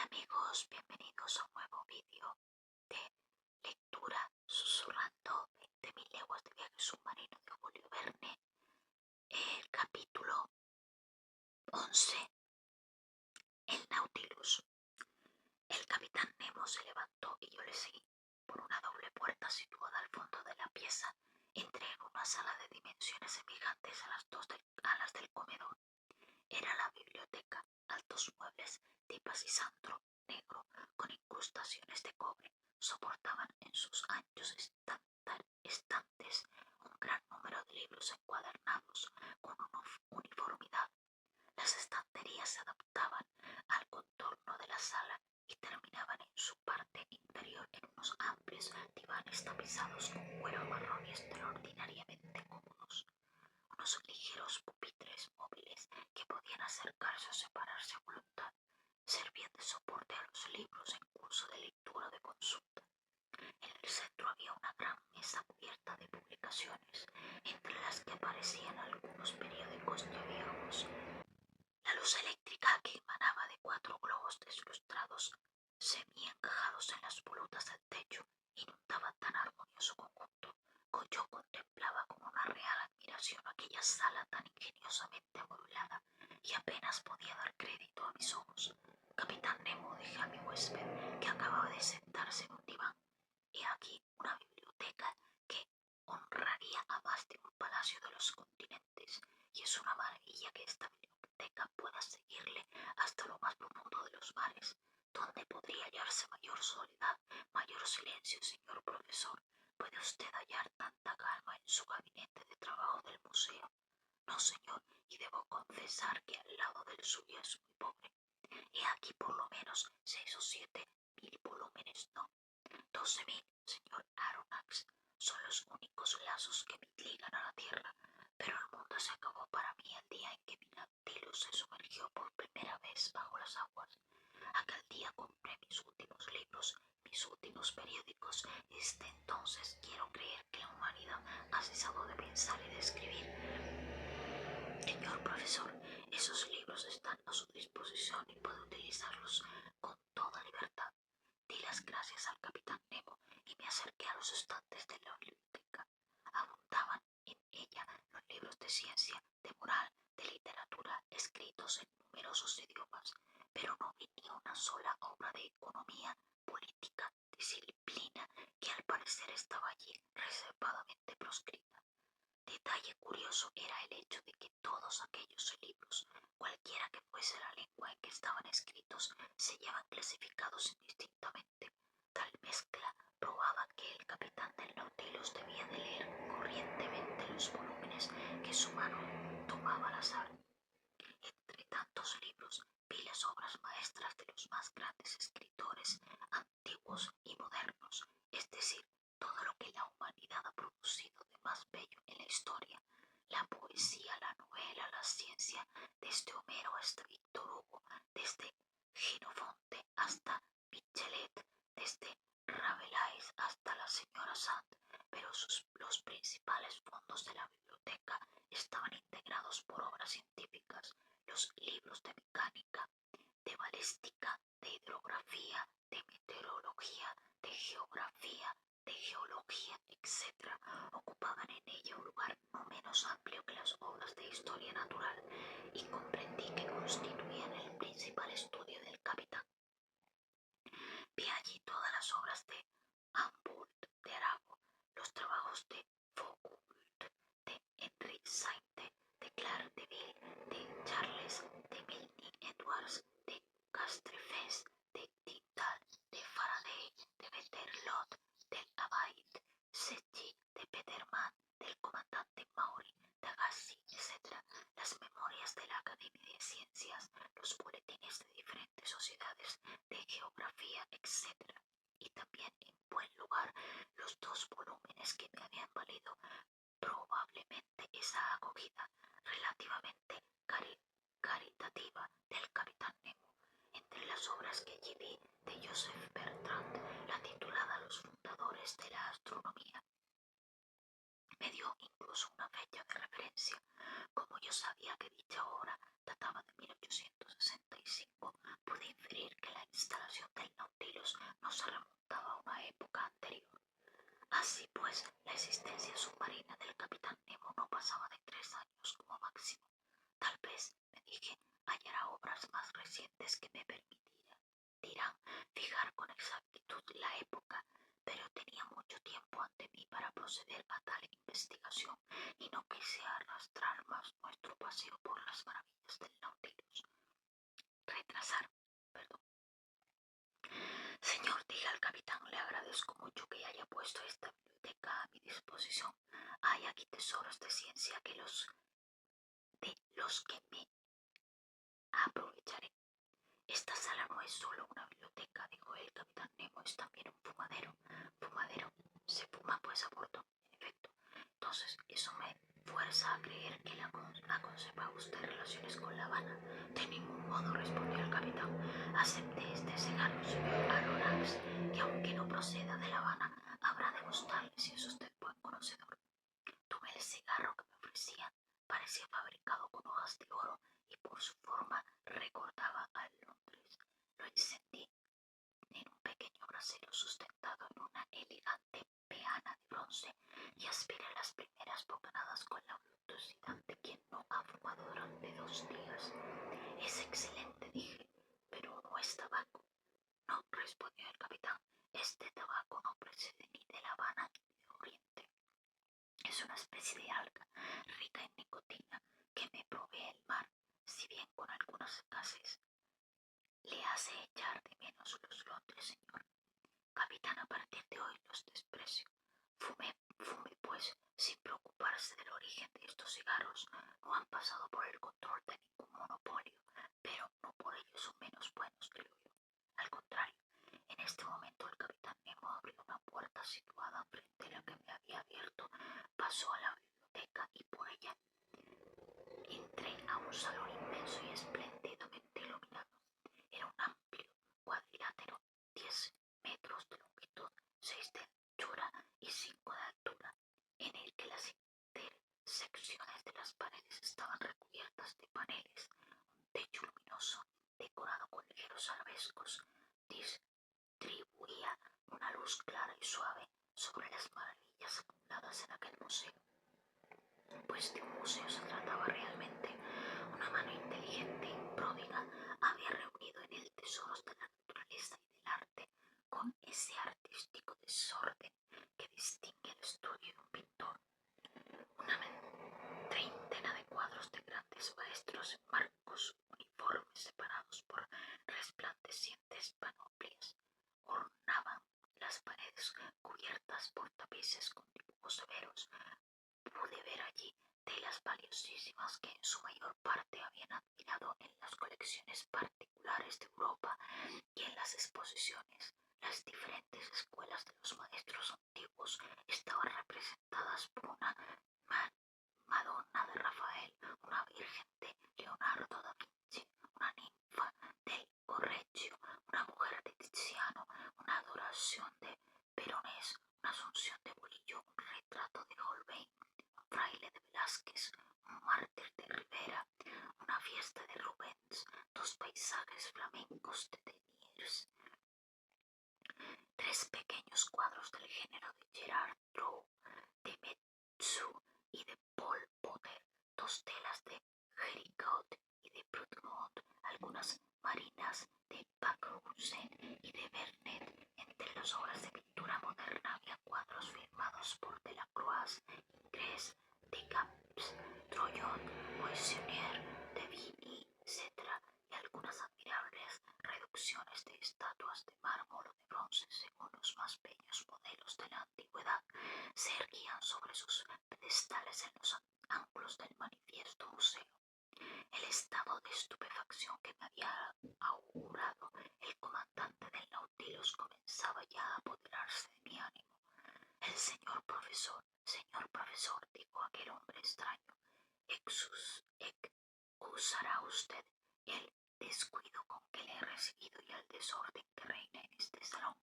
Amigos, bienvenidos a un nuevo vídeo de lectura susurrando 20.000 leguas de viaje submarino de Julio Verne. El capítulo 11, el Nautilus. El capitán Nemo se levantó y yo le seguí por una doble puerta situada al fondo de la pieza. Entré en una sala de dimensiones semejantes a las del comedor. Era la biblioteca. Altos muebles de pasisandro negro con incrustaciones de cobre soportaban en sus anchos estantes un gran número de libros encuadernados con una uniformidad. Las estanterías se adaptaban al contorno de la sala y terminaban en su parte inferior en unos amplios divanes tapizados con cuero marrón y extraordinariamente cómodos. Unos ligeros pupitres móviles que podían acercarse o separarse a voluntad servían de soporte a los libros en curso de lectura o de consulta. En el centro había una gran mesa cubierta de publicaciones, entre las que aparecían algunos periódicos ya viejos. La luz eléctrica que emanaba de 4 globos deslustrados, semi-encajados en las volutas del techo, inundaba tan armonioso conjunto que yo contemplaba con una real admiración aquella sala tan ingeniosamente amueblada y apenas podía dar crédito a mis ojos. Capitán Nemo, dije a mi huésped, que acababa de sentarse en un diván. He aquí una biblioteca que honraría a más de un palacio de los continentes, y es una maravilla que esta biblioteca pueda seguirle hasta lo más profundo de los mares. ¿Dónde podría hallarse mayor soledad, mayor silencio, señor profesor? ¿Puede usted hallar tanta calma en su gabinete de trabajo del museo? No, señor, y debo confesar que al lado del suyo es muy pobre. He aquí por lo menos 6 o 7 mil volúmenes, no, 12.000, señor Aronnax. Son los únicos lazos que me ligan a la tierra, pero el mundo se acabó para mí el día en que mi Nautilus se sumergió por primera vez bajo las aguas. Aquel día compré mis últimos libros, mis últimos periódicos. Desde entonces quiero creer que la humanidad ha cesado de pensar y de escribir. Señor profesor, esos libros están a su disposición y puede utilizarlos con toda libertad. Di las gracias al capitán Nemo y me acerqué a los estantes de la biblioteca. Abundaban en ella los libros de ciencia, de moral, de literatura, escritos en numerosos idiomas, pero no vi ni una sola obra de economía, política, disciplina, que al parecer estaba allí reservadamente proscrita. Detalle curioso era el hecho de que todos aquellos libros, cualquiera que fuese la lengua en que estaban escritos, se hallaban clasificados indistintamente. Tal mezcla probaba que el capitán del Nautilus debía de leer corrientemente los volúmenes que su mano tomaba al azar. Entre tantos libros vi las obras maestras de los más grandes escritores antiguos y modernos, es decir, todo lo que la humanidad ha producido de más bello en la historia, la poesía, la novela, la ciencia, desde Homero hasta Víctor Hugo, desde Genofonte hasta Michelet, desde Rabelais hasta la señora Sand, pero los principales fondos de la biblioteca estaban integrados por obras científicas, los libros de mecánica, de balística, de hidrografía, de meteorología, de geografía, de geología, etc., ocupaban en ella un lugar no menos amplio que las obras de historia natural, y comprendí que constituían el principal estudio del capitán. Vi allí todas las obras de Humboldt, de Arago, los trabajos de Foucault, de Henri Sainte, de Clark Deville, de Charles de Milne Edwards, de Castrefes, de Tyndall, de Faraday, de Berthelot, del Abate, Secchi, de Petermann, del comandante Maury, de Agassiz, etc., las memorias de la Academia de Ciencias, los boletines de diferentes sociedades de geografía, etc., y también en buen lugar los 2 volúmenes que me habían valido probablemente esa acogida relativamente caritativa del capitán Nemo. Entre las obras que allí vi de Joseph Bertrand, la titulada Los fundadores de la astronomía, me dio incluso una fecha de referencia. Como yo sabía que dicha obra databa de 1865, pude inferir que la instalación suficientes que me permitirán fijar con exactitud la época, pero tenía mucho tiempo ante mí para proceder a tal investigación y no quise arrastrar más nuestro paseo por las maravillas del Nautilus. Retrasar, perdón. Señor, dije al capitán, le agradezco mucho que haya puesto esta biblioteca a mi disposición. Hay aquí tesoros de ciencia de los que me aprovecharé. Esta sala no es solo una biblioteca, dijo el capitán Nemo, es también un fumadero. ¿Fumadero? ¿Se fuma pues a bordo? En efecto. Entonces, eso me fuerza a creer que la conserva usted relaciones con La Habana. De ningún modo, respondió el capitán. Acepte este cigarro, señor Aronnax, que aunque no proceda de La Habana, habrá de gustarle si es usted buen conocedor. Tomé el cigarro que me ofrecían. Parecía fabricado con hojas de oro y por su forma recordaba a Londres. Lo encendí en un pequeño brasero sustentado en una elegante peana de bronce y aspiré las primeras bocanadas con la voluptuosidad de quien no ha fumado durante 2 días. Es excelente, dije, pero no es tabaco. No, respondió el capitán, este tabaco no procede ni de La Habana ni de Oriente. Es una especie de alga rica en nicotina que me provee el mar, si bien con algunas gases le hace echar de menos los Londres, señor. Capitán, a partir de hoy los desprecio. Fume, pues, sin preocuparse del origen de estos cigarros. No han pasado por el control de ningún monopolio, pero no por ello son menos buenos, creo yo. Al contrario, en este momento el capitán Nemo abrió una puerta situada frente a la que me había abierto, pasó a la biblioteca y por ella entré a un salón inmenso y espléndidamente iluminado. Era un amplio cuadrilátero, 10 metros de longitud, 6 de anchura y 5 de altura, en el que las intersecciones de las paredes estaban recubiertas de paneles. Un techo luminoso, decorado con ligeros arabescos, distribuía una luz clara y suave sobre las maravillas acumuladas en aquel museo. Pues de un museo se trataba realmente. Una mano inteligente y pródiga había reunido en él tesoros de la naturaleza y del arte, con ese artístico desorden que distingue el estudio de un pintor. Una treintena de cuadros de grandes maestros en marcos uniformes separados por resplandecientes panoplias ornaban las paredes cubiertas por tapices con dibujos severos. Pude ver allí telas valiosísimas que en su mayor parte habían admirado en las colecciones particulares de Europa y en las exposiciones. Las diferentes escuelas de los maestros antiguos estaban representadas por una Madonna de Rafael, una Virgen de Leonardo da Vinci, una ninfa del Correggio, una mujer de Tiziano, una adoración de Veronés, una asunción de Murillo, un retrato de Holbein, un fraile de Velázquez, un mártir de Rivera, una fiesta de Rubens, 2 paisajes flamencos de Teniers, 3 pequeños cuadros del género de Gerard Rowe, de Metsu y de Paul Potter, 2 telas de Héricault y de Proudhon, algunas marinas de Pacrouset y de Vernet. Entre las obras de pintura moderna había cuadros firmados por Delacroix, Ingres, Degas, Troyon, Moissonier, de Vigny, etc., y algunas admirables reducciones de estatuas de mármol o de bronce según los más bellos modelos de la antigüedad se erguían sobre sus pedestales en los ángulos del manifiesto museo. El estado de estupefacción que me había augurado el comandante del Nautilus comenzaba ya a apoderarse de mi ánimo. El señor profesor, dijo aquel hombre extraño, excusará usted el descuido con que le he recibido y el desorden que reina en este salón.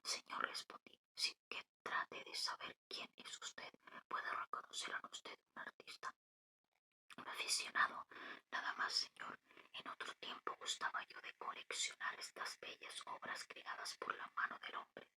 Señor, respondí, sin que trate de saber quién es usted, puedo reconocer en usted un artista, un aficionado, nada más, señor. En otro tiempo gustaba yo de coleccionar estas bellas obras creadas por la mano del hombre.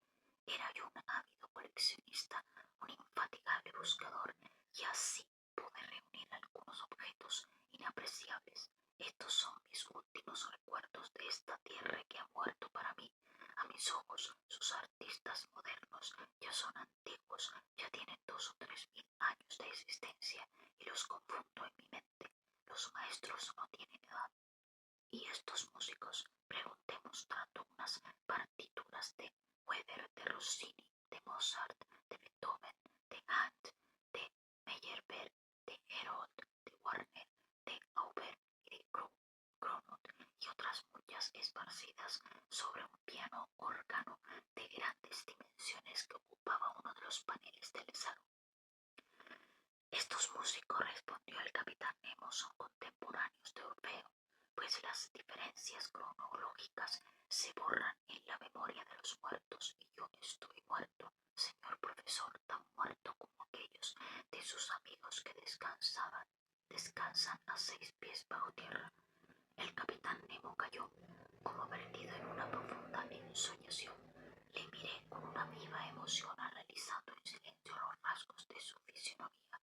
Era yo un ávido coleccionista, un infatigable buscador, y así pude reunir algunos objetos inapreciables. Estos son mis últimos recuerdos esta tierra que ha muerto para mí. A mis ojos, sus artistas modernos ya son antiguos, ya tienen 2 o 3 mil años de existencia y los confundo en mi mente. Los maestros no tienen edad. Y estos músicos, pregunté mostrando unas partituras de Weber, de Rossini, de Mozart, de Beethoven, de Hand, de Meyerbeer, de Herold, de Warner, de Auber y de Gronot y otras muchas esparcidas sobre un piano órgano de grandes dimensiones que ocupaba uno de los paneles del salón. Estos músicos, respondió el capitán Nemo, son contemporáneos de Orfeo, pues las diferencias cronológicas se borran en la memoria de los muertos y yo estoy muerto, señor profesor, tan muerto como aquellos de sus amigos que descansan a 6 pies bajo tierra. El capitán Nemo cayó, como perdido en una profunda ensoñación. Le miré con una viva emoción, analizando en silencio los rasgos de su fisionomía.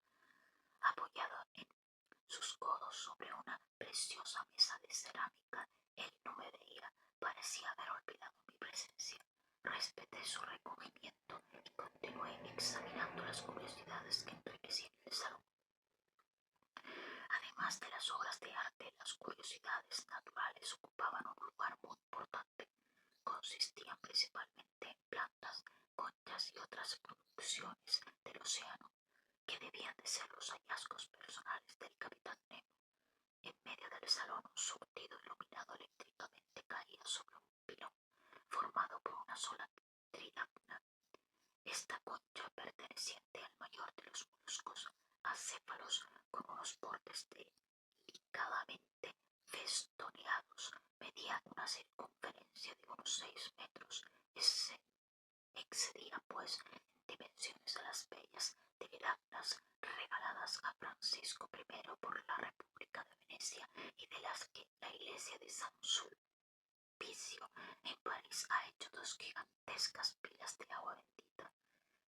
Apoyado en sus codos sobre una preciosa mesa de cerámica, él no me veía, parecía haber olvidado mi presencia. Respeté su recogimiento y continué examinando las curiosidades que enriquecían el salón. Además de las obras de arte, las curiosidades naturales ocupaban un lugar muy importante. Consistían principalmente en plantas, conchas y otras producciones del océano, que debían de ser los hallazgos personales del capitán Nemo. En medio del salón un surtido iluminado eléctricamente caía sobre un pilón formado por una sola trilagna. Esta concha, perteneciente al mayor de los moluscos acéfalos, con unos bordes delicadamente festoneados, medía una circunferencia de unos 6 metros. Excedía, pues, en dimensiones a las bellas trilagnas regaladas a Francisco I por la República de Venecia y de las que la iglesia de San Sulpicio en París ha hecho 2 gigantescas pilas de agua bendita.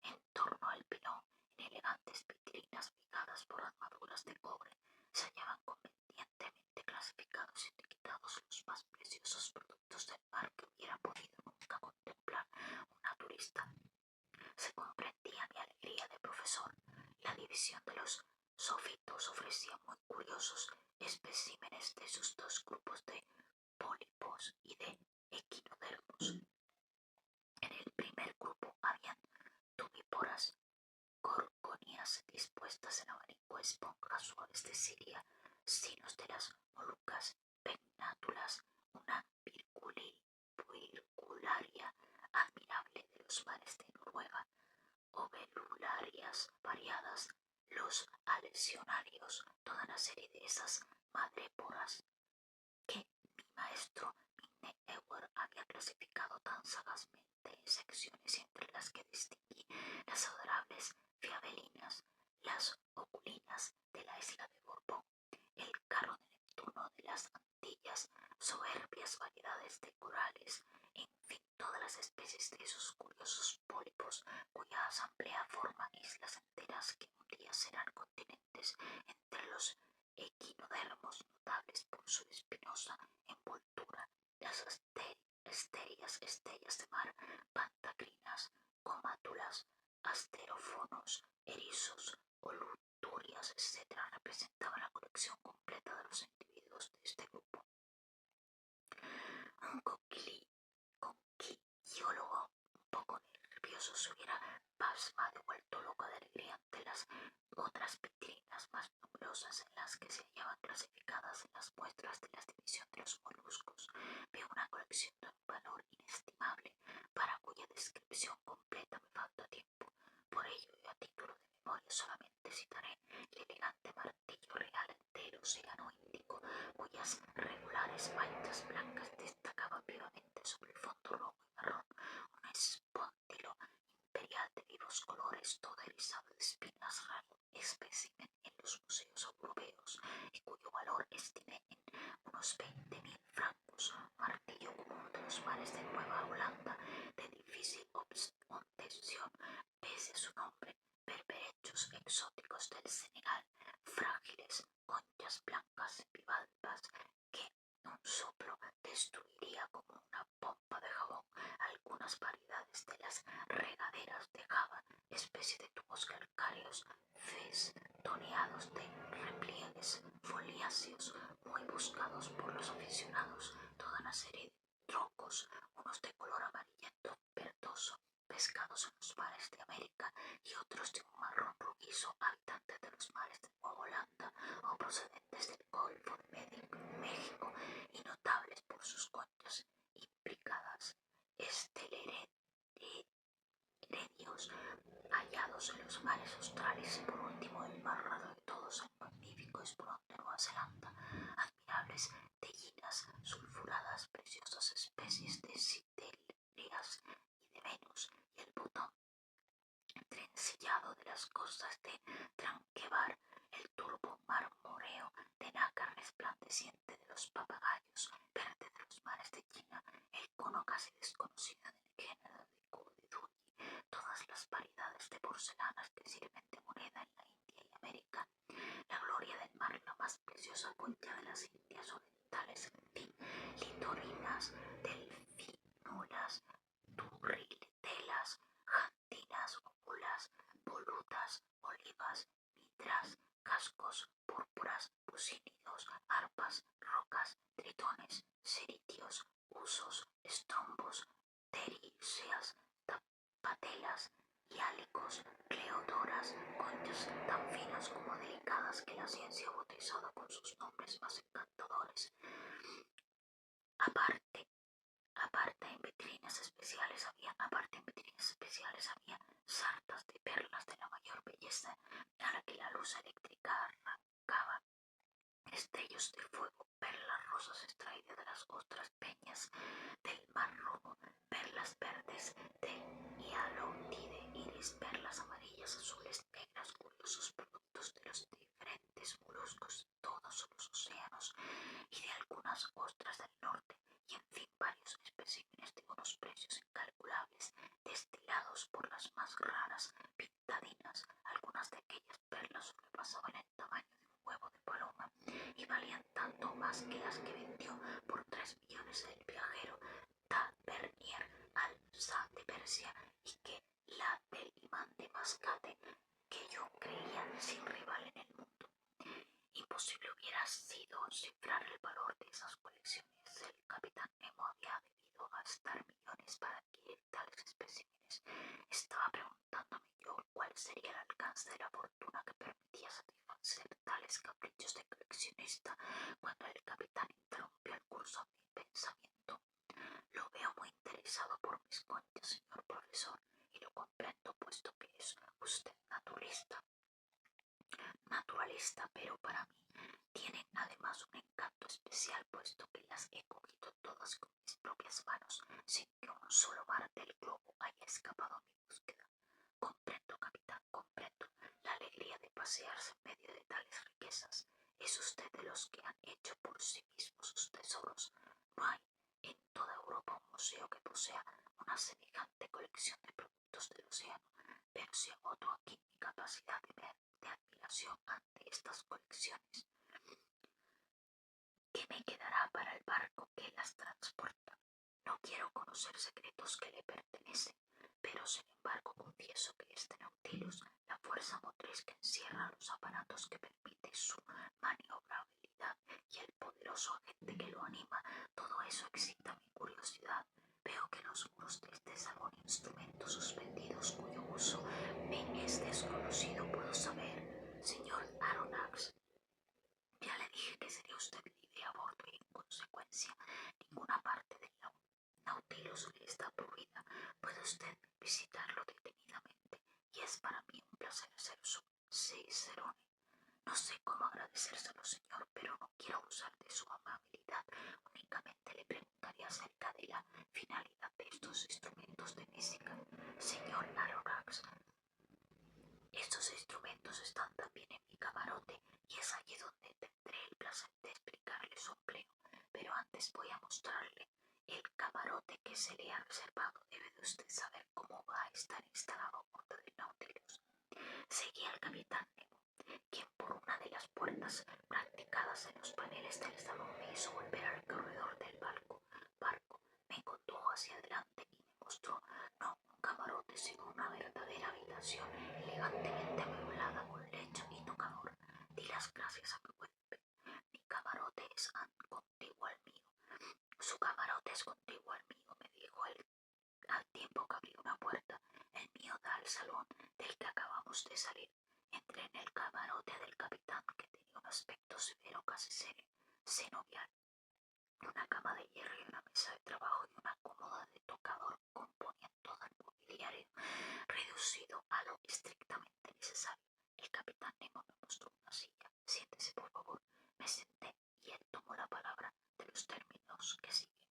En torno al pilón, en elegantes vitrinas picadas por armaduras de cobre, se hallaban convenientemente clasificados y etiquetados los más preciosos productos del mar que hubiera podido nunca contemplar una turista. Se comprendía mi alegría de profesor. La división de los zofitos ofrecía muy curiosos especímenes de sus 2 grupos de pólipos y de equinodermos. En el primer grupo habían tubiporas, gorgonias dispuestas en abanico, esponjas suaves de Siria, sinos de las Molucas, pennátulas, una virgularia admirable de los mares de Noruega, ovelularias variadas, los alesionarios, toda una serie de esas madréporas que mi maestro Minneweber había clasificado tan sagazmente en secciones, entre las que distinguí las adorables fiabelinas, las oculinas de la isla de Borbón, el carro de Neptuno de las Antillas, soberbias variedades de corales, en fin, todas las especies de esos curiosos pólipos cuya asamblea forma islas enteras que un día serán continentes, entre los equinodermos notables por su espinosa envoltura, las estellas de mar, pantacrinas, comátulas, asterófonos, erizos, oluturias, etc. representaban la colección completa de los individuos de este grupo. Un conquilliólogo un poco nervioso se hubiera pasmado y vuelto loco de alegría ante las otras vitrinas más numerosas en las que se hallaban clasificadas en las muestras de la división de los moluscos. Veo una colección de un valor inestimable, para cuya descripción completa me falta tiempo. Por ello, y a título de memoria, solamente citaré el elegante martillo real del océano Índico, cuyas regulares manchas blancas destacaban vivamente sobre el fondo rojo y marrón, un espóndilo imperial de vivos colores, todo erizado de espinas, raro espécimen en los museos europeos, y cuyo valor estimé en unos 20.000 francos, martillo común de los mares de Nueva Holanda, de difícil obtención, pese a su nombre, berberechos exóticos del Senegal, frágiles conchas blancas bivalvas que un soplo destruiría como una pompa de jabón algunas variedades de las regaderas de Java, especie de tubos calcáreos festoneados de repliegues foliáceos muy buscados por los aficionados, toda una serie de troncos, unos de color amarillento verdoso, pescados en los mares de América y otros de un marrón rojizo, habitantes de los mares de Nueva Holanda o procedentes del Golfo de México y notables por sus conchas imbricadas, esteleridios hallados en los mares australes y por último el más raro de todos, el magnífico esperón de Nueva Zelanda, admirables tellinas sulfuradas, preciosas especies de citeleas y de Venus, y el botón trencillado de las costas de Tranquebar, el turbo marmoreo de nácar resplandeciente de los papagayos, verde de los mares de China, el cono casi desconocido del género de Cudiduyi, todas las variedades de porcelanas que sirven de moneda en la India y América, la gloria del mar, la más preciosa concha de las Indias orientales, en fin, litorinas, delfínulas, turritelas, jantinas, óvulas, volutas, olivas, mitras, cascos, púrpuras, pusínidos, arpas, rocas, tritones, ceritios, usos, estrombos, teríceas, patelas, hiálicos, cleodoras, conchas tan finas como delicadas que la ciencia ha bautizado con sus nombres más encantadores. Aparte en vitrinas especiales había sartas de perlas de la mayor belleza, a la que la luz eléctrica arrancaba destellos de fuego, perlas rosas extraídas de las ostras peñas del mar rojo, perlas verdes de hialotide, iris, perlas amarillas, azules, negras, curiosos productos de los diferentes moluscos de todos los océanos y de algunas ostras del norte, y en fin varios especímenes de unos precios incalculables, destilados por las más raras pintadinas. Algunas de aquellas perlas sobrepasaban el tamaño de un huevo de paloma y valían tanto más que las que vendió por 3 millones el viajero Tavernier al Shah de Persia, y que la del imán de Mascate, que yo creía sin rival en el mundo. Imposible hubiera sido cifrar el valor de esas colecciones. El capitán Nemo había debido gastar millones para adquirir tales especímenes. Estaba preguntándome yo cuál sería el alcance de la fortuna que permitía satisfacer tales caprichos de coleccionista, cuando el capitán interrumpió el curso de mi pensamiento. Lo veo muy interesado por mis conchas, señor profesor, y lo comprendo, puesto que es usted naturalista, pero para mí tienen además un encanto especial, puesto que las he cogido todas con mis propias manos, sin que un solo mar del globo haya escapado a mi búsqueda. Comprendo, capitán, comprendo la alegría de pasearse en medio de tales riquezas. Es usted de los que han hecho por sí mismos sus tesoros. No hay en toda Europa un museo que posea una semejante colección de productos del océano, pero si agoto aquí mi capacidad de admiración ante estas colecciones, ¿qué me quedará para el barco que las transporta? No quiero conocer secretos que le pertenecen, pero sin embargo confieso que este Nautilus, la fuerza motriz que encierra los aparatos que permite su maniobrabilidad y el poderoso agente que lo anima, todo eso excita mi curiosidad. Veo que en los muros de este salón instrumentos suspendidos cuyo uso me es desconocido. Puedo saber, señor Aronnax. Ya le dije que sería usted libre a bordo y en consecuencia ninguna parte del Nautilus le está prohibida. Puede usted visitarlo detenidamente y es para mí un placer ser su cicerone. No sé cómo agradecérselo, señor, pero no quiero usar de su amabilidad. Únicamente le preguntaría acerca de la finalidad de estos instrumentos de música. Señor Aronnax, estos instrumentos están también en mi camarote y es allí donde tendré el placer de explicarle su empleo. Pero antes voy a mostrarle el camarote que se le ha reservado. Debe de usted saber cómo va a estar instalado a bordo del Nautilus. Seguía al capitán Nemo, quien por una de las puertas practicadas en los paneles del salón me hizo volver al corredor del barco. habitación elegantemente amueblada con lecho y tocador. Di las gracias a mi huésped. Mi camarote es contiguo al mío. Su camarote es contiguo al mío, me dijo él al tiempo que abrió una puerta. El mío da al salón del que acabamos de salir. Entré en el camarote del capitán, que tenía un aspecto severo, casi cenobial. Una cama de hierro y una mesa de trabajo y una cómoda de tocador componían todo el mobiliario, reducido a lo estrictamente necesario. El capitán Nemo me mostró una silla. Siéntese, por favor. Me senté y él tomó la palabra de los términos que siguen.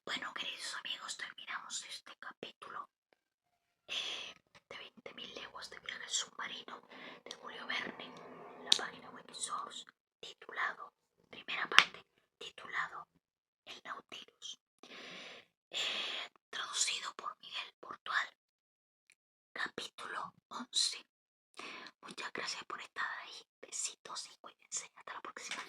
Bueno, queridos amigos, terminamos este capítulo de 20.000 leguas de viaje submarino de Julio Verne, en la página Wikisource, titulado, primera parte, titulado El Nautilus, traducido por Miguel Portual, capítulo 11. Muchas gracias por estar ahí, besitos y cuídense, hasta la próxima.